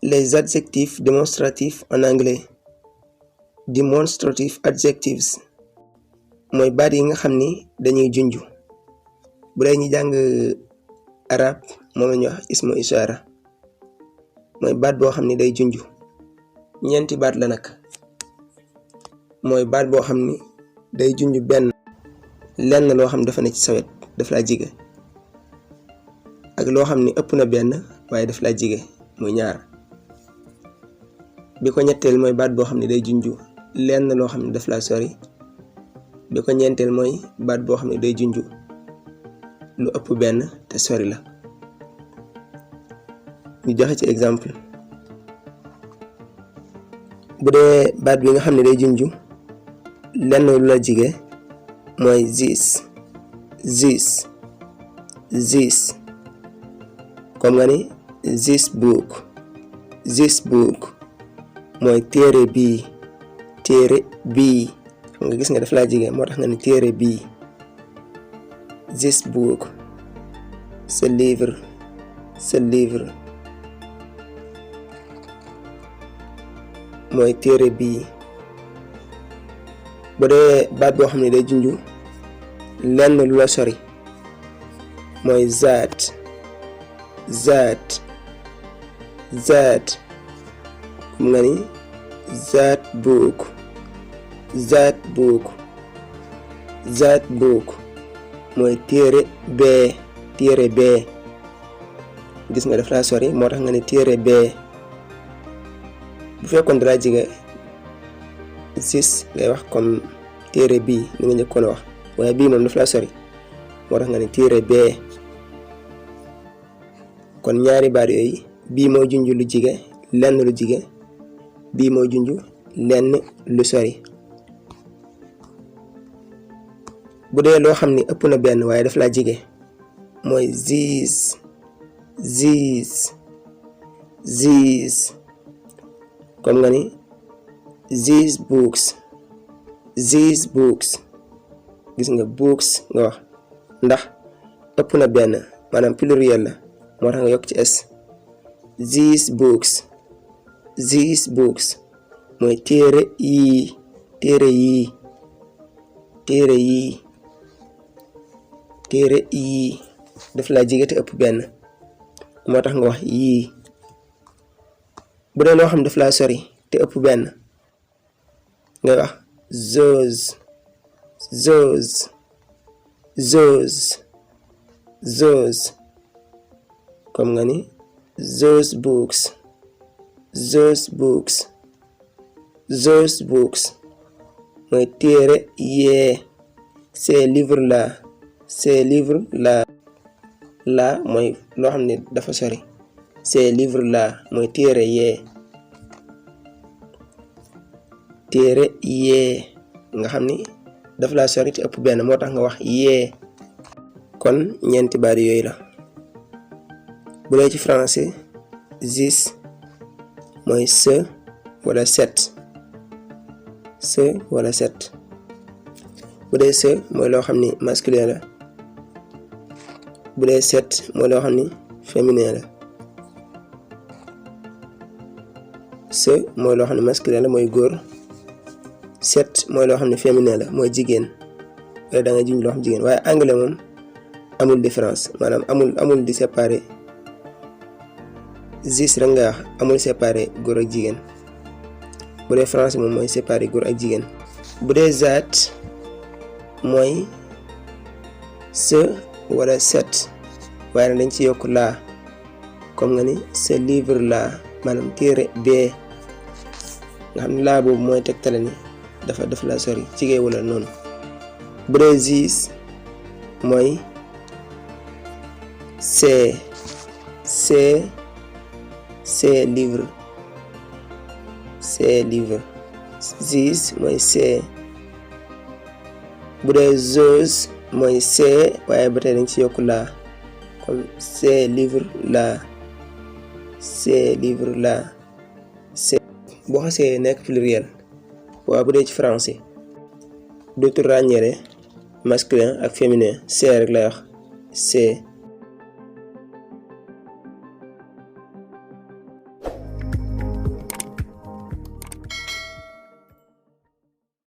Les adjectifs démonstratifs en anglais. Demonstrative adjectives mooy baat yi nga xam ni dañuy junju. bu dee ñi jàng arab moom la ñuy wax ismu ishaara mooy baat boo xam ni day junju. ñeenti baat la nag mooy baat boo xam ni day junju benn lenn loo xam dafa ne ci sawet daf laa jige, ak loo xam ni ëpp na benn waaye daf laa jige muy ñaar. bi ko ñetteel mooy baat boo xam ne day junju lenn loo xam ne daf laa sori. bi ko ñeenteel mooy baat boo xam ne day junju lu ëpp benn te sori la. ñu joxe ci exemple bu dee baat bi nga xam ne day junju lenn lu la jige mooy this comme nga ni this book mooy téere bii xam nga gis nga daf laa jige moo tax nga ni téere bii. this book ce livre mooy téere bii. bu dee baat boo xam ne day junju lenn lu la sori mooy that comme nga ni that book mooy téere bee gis nga daf laa sori moo tax nga ni téere bee. bu fekkoon dalaa jige sis ngay wax comme téere bii ni nga njëkkoon a wax, waaye bii moom daf laa sori moo tax nga ni téere bee. kon ñaari baat yooyu bii moo junju lu jige lenn lu jige, bii moo junju lenn lu sori. bu dee loo xam ni ëpp na benn waaye daf laa jige mooy these comme nga ni these books gis nga books nga wax ndax ëpp na benn maanaam pluriel la moo tax nga yokk ci s. these books mooy téere yii daf laa jige te ëpp benn moo tax nga wax yii. bu dee loo xam daf laa sori te ëpp benn ngay wax those comme nga ni those books mooy téere yee. ces livres là mooy loo xam ne dafa sori. ces livres là mooy téere yee nga xam ni dafa laa sori te ëpp benn moo tax nga wax yee. kon ñeenti baat yooyu la. bu dee ci français this mooy ce wala cette. bu dee ce mooy loo xam ni masculin la. bu dee cette mooy loo xam ni féminin la. ce mooy loo xam ne masculin la mooy góor. cette mooy loo xam ne féminin la mooy jigéen. wala da nga junj loo xam jigéen, waaye anglais moom amul différence maanaam amul di séparer. this rek nga wax amul séparer góor ak jigéen. bu dee français moom mooy séparer góor ak jigéen. bu dee that mooy ce wala cette waaye nag dañ ci yokk laa comme nga ni ce livre là maanaam téere bee nga xam ne laa boobu mooy tegtale ni dafa la sori jigéen wala noonu. bu dee this mooy ces livres this mooy c'est. bu dee those mooy c'est waaye ba tey dañ ci yokk laa comme ces livres là c'est. boo xasee nekk pluriel waaw bu dee ci français dootul ràññeele masculin ak féminin c'est rek lay wax c'est.